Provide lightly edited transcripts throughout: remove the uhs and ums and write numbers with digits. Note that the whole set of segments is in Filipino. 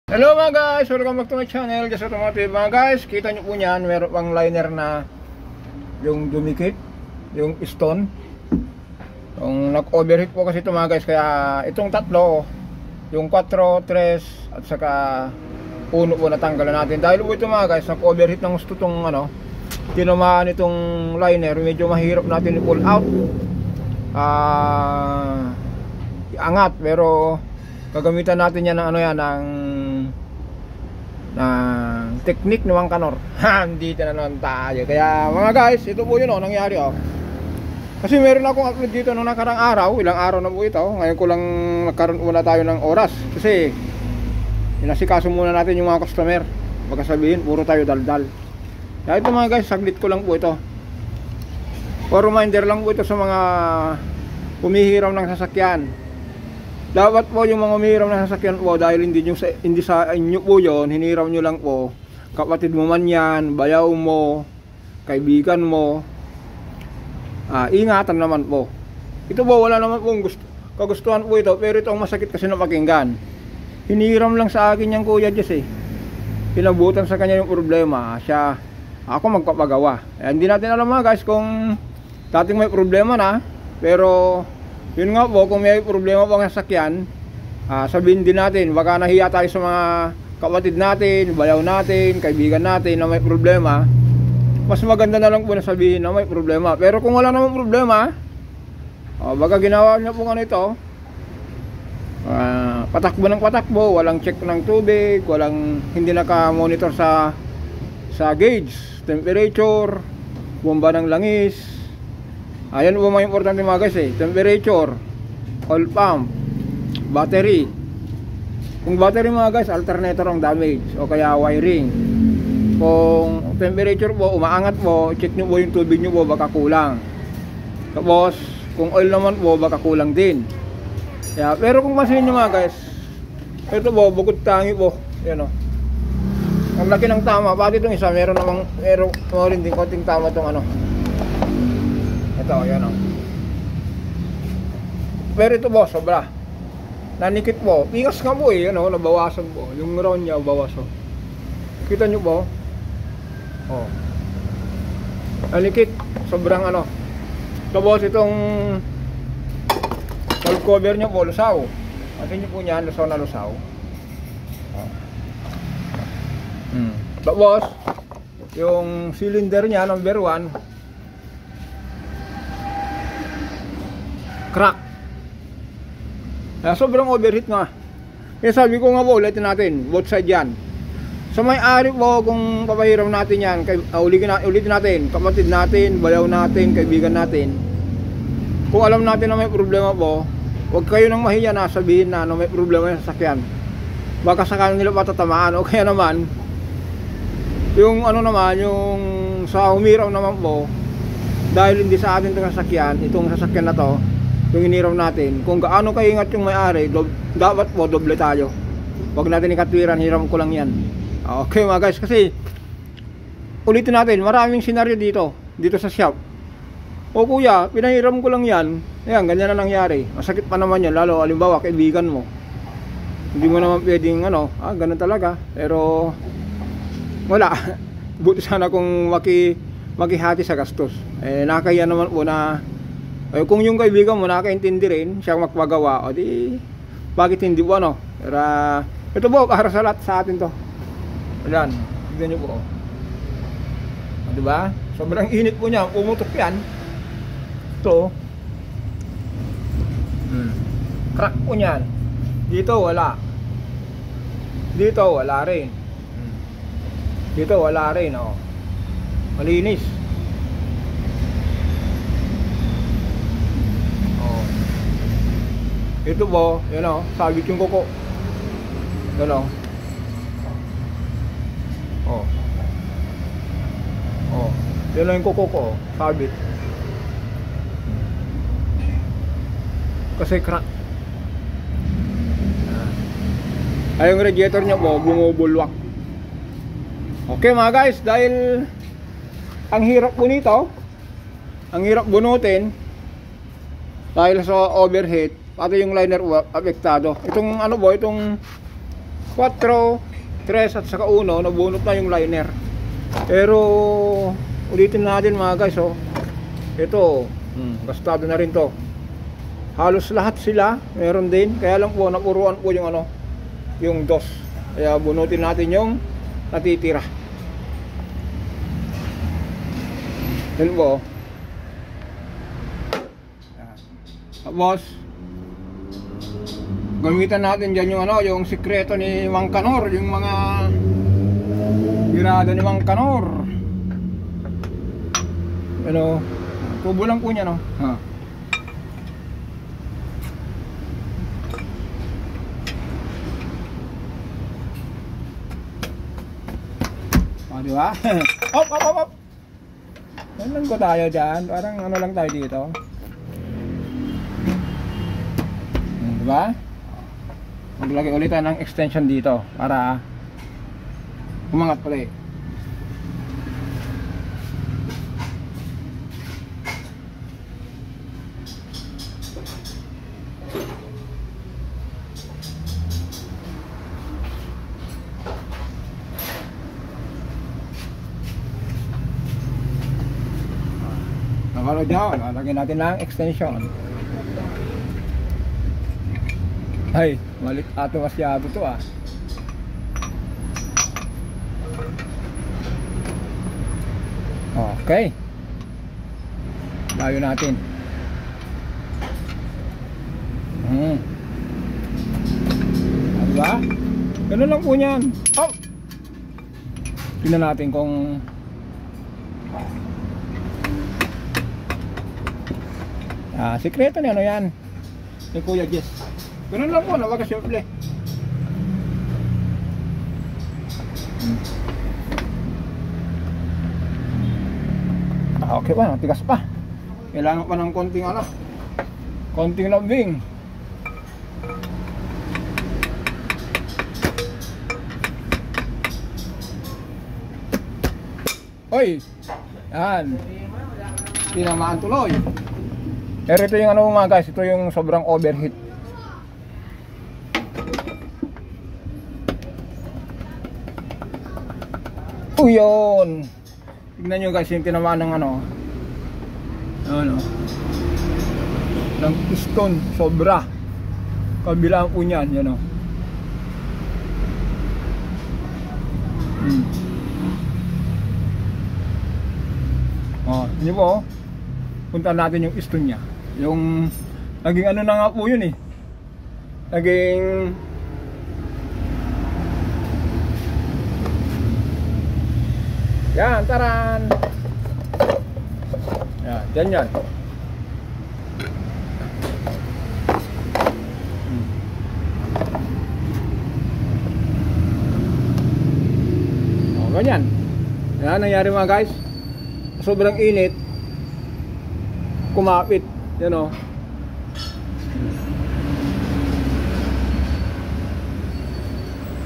Hello mga guys, welcome back to my channel, Just Automotive. Mga guys, kita nyo po nyan, meron pang liner na yung dumikit, yung piston. Yung nag-overheat po kasi ito mga guys, kaya itong tatlo, yung 4, 3 at saka 1 po natanggalan natin. Dahil po ito mga guys, nag-overheat ng gusto itong tinamaan itong liner, medyo mahirap natin i-pull out. Iangat, pero gagamitan natin yan ng ng technique ni Mang Kanor. Dito na naman tayo. Kaya mga guys, ito po yun nangyari Kasi meron akong upload dito nung nakarang araw. Ilang araw na po ito. Ngayon ko lang nagkaroon muna tayo ng oras. Kasi inasikaso muna natin yung mga customer. Baka sabihin, puro tayo daldal. Kaya ito mga guys, saglit ko lang po ito. For reminder lang po ito sa mga humihiram ng sasakyan. Dapat po yung mga umihiram na sasakyan po, dahil hindi sa inyo po yun, hiniram nyo lang po. Kapatid mo man yan, bayaw mo, kaibigan mo, ingatan naman po. Ito po, wala naman po kagustuhan po ito, pero ito ang masakit kasi napakinggan. Hiniram lang sa akin yung kuya Jess Pinabutan sa kanya yung problema, ako magpapagawa. Hindi natin alam mga guys kung dating may problema na, pero yun nga po, kung may problema po ang sasakyan, sabihin din natin, baka nahiya tayo sa mga kapatid natin, bayaw natin, kaibigan natin na may problema. Mas maganda na lang po na sabihin na may problema. Pero kung wala namang problema, baka ginawa niya po ito, patakbo ng patakbo, walang check ng tubig, hindi naka-monitor sa gauge, temperature, bomba ng langis. Ayan po mga importante mga guys temperature, oil pump, battery. Kung battery mga guys, alternator ang damage o kaya wiring. Kung temperature po, umaangat po, check nyo po yung tubig nyo po, baka kulang. Tapos, kung oil naman po, baka kulang din. Pero kung masin nyo mga guys, ito po, bukod tangi po. Yan ang laki ng tama. Pati itong isa, meron rin din konting tama itong Ito, yan Pero ito po, sobra. Nanikit po. Pingas nga po nabawasan po. Yung round niya, bawasan. Kita nyo po. Nanikit. Sobrang Tapos itong valve cover niya po, lusaw. Atin nyo po niyan, lusaw na lusaw. Tapos, yung cylinder niya, number 1, crack. Sobrang overheat nga. Kaya sabi ko nga po, ulitin natin, both side yan. Sa may-ari po, kung papahiram natin yan, ulitin natin, kapatid natin, bayaw natin, kaibigan natin. Kung alam natin na may problema po, huwag kayo nang mahiya na sabihin na may problema yung sasakyan. Baka sakala nila patatamaan. O kaya naman, yung yung sa humiram naman po, dahil hindi sa atin itong sasakyan na to, yung hiniram natin, kung gaano kaingat yung may-ari, dapat po doble tayo. Huwag natin ikatwiran, hiram ko lang yan. Okay mga guys, kasi ulitin natin, maraming senaryo dito sa shop. O kuya, pinahiram ko lang yan, ayan, ganyan na nangyari. Masakit pa naman yan, lalo halimbawa kaibigan mo, hindi mo naman pwedeng ganun talaga. Pero wala. Buti sana kung makihati sa gastos. Nakakaya naman po na kung yung kaibigan mo nakakaintindi rin, siya magpagawa, o di bakit hindi po Pero ito po, para sa lahat sa atin to. Ayan, tignan nyo po diba? Sobrang init po niya, pumutok yan. Ito crack po niyan. Dito wala. Dito wala rin. Dito wala rin malinis. Ito po, sabit yung kuko. Yan yan lang yung kuko ko, sabit. Kasi crack. Ay, yung radiator niya po, bumubulwak. Okay mga guys, dahil ang hirap po nito, ang hirap bunutin dahil sa overheat, pati yung liner apektado. Itong itong 3 at saka 1, nabunot na yung liner. Pero ulitin natin mga guys, oh. Ito, gastado na rin to. Halos lahat sila meron din, kaya lang po napuruan po yung ano, yung dos. Kaya bunutin natin yung natitira. Yun po. Tapos gamitan natin dyan yung ano, yung sikreto ni Mang Kanor, yung mga birada ni Mang Kanor. Ano, tubo lang po niya, no? Ha. Oh, di ba? Op. Yan lang ko tayo dyan. Parang ano lang tayo dito. Di ba? Maglagay ulit tayo ng extension dito para umangat pala eh. Nakalo dyan, lalagyan natin ng extension. Ay, malit ato masyado to ah. Okay. Layo natin. Diba? Ganun lang po yan. Oh! Tingnan natin kung sikreto ni ano yan ni Kuya Jess. Ganun lang po, napaka-simple. Okay pa, tigas pa. Kailangan pa ng konting ano, konting lambing. Hoy! Yan. Tinamaan tuloy. Pero ito yung ano mga guys, ito yung sobrang overheat. Yun. Tignan nyo guys yung tinamaan ng ano, ng piston, sobra. Kabilang po nyan, yun o. Yun po, punta natin yung piston nya. Yung naging ano na nga po yun eh, naging yan, taran. Yan, dyan yan. Ganyan. Yan, nangyari mga guys. Sobrang init. Kumapit. Yan o.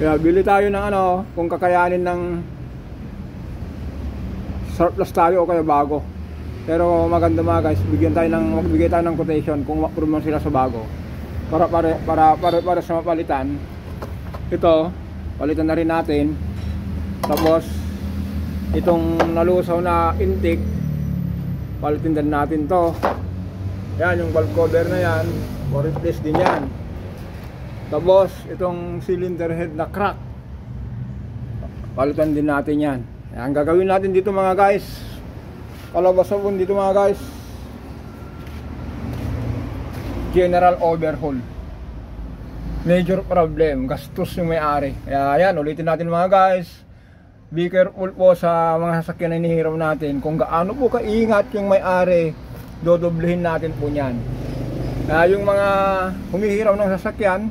Kaya bili tayo ng ano, kung kakayanin ng surplus tayo o kaya bago. Pero maganda mga guys, magbigay tayo ng quotation kung ma-approve man sila sa bago. Para sa mapalitan. Ito, palitan na rin natin. Tapos itong nalusaw na intake, palitin din natin to. Yan, yung valve cover na yan, replace din yan. Tapos itong cylinder head na crack, palitan din natin yan. Ang gagawin natin dito mga guys, kalabasabon dito mga guys, general overhaul. Major problem, gastos yung may-ari. Kaya yan, ulitin natin mga guys, be careful po sa mga sasakyan na inihiram natin. Kung gaano po kaingat yung may-ari, dodoblehin natin po yan. Yung mga humihiram ng sasakyan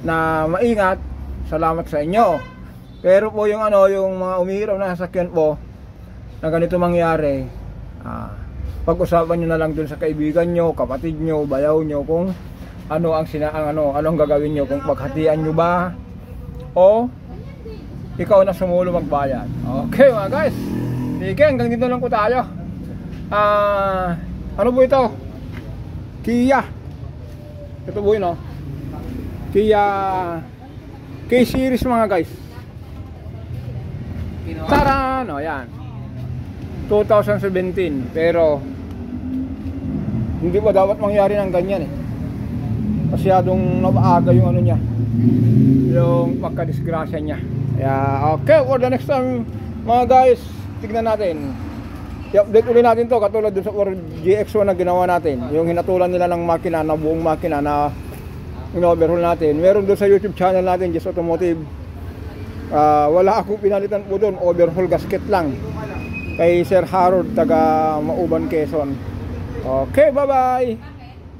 na maingat, salamat sa inyo. Pero po yung ano, yung mga umihiraw na sasakyan po na ganito mangyari, pag-usapan nyo na lang dun sa kaibigan nyo, kapatid nyo, bayaw nyo kung ano ang gagawin nyo, kung paghatian nyo ba o ikaw na sumulo magbayad. Okay mga guys, sige, hanggang dito lang po tayo. Ano po ito? Kia. Ito po yun, Kia K-series mga guys. Taran! O yan. 2017. Pero hindi ba dapat mangyari ng ganyan eh. Masyadong napaaga yung ano niya, yung pagkadisgrasya niya. Kaya okay, for the next time mga guys, tignan natin. I-update ulit natin to katulad dun sa GX1 na ginawa natin. Yung hinatulan nila ng makina, na buong makina na in-overhaul natin. Meron doon sa YouTube channel natin, Just Automotive. Wala akong pinalitan po doon, overhaul gasket lang. Kay Sir Harold, taga Mauban, Quezon. Okay, bye-bye!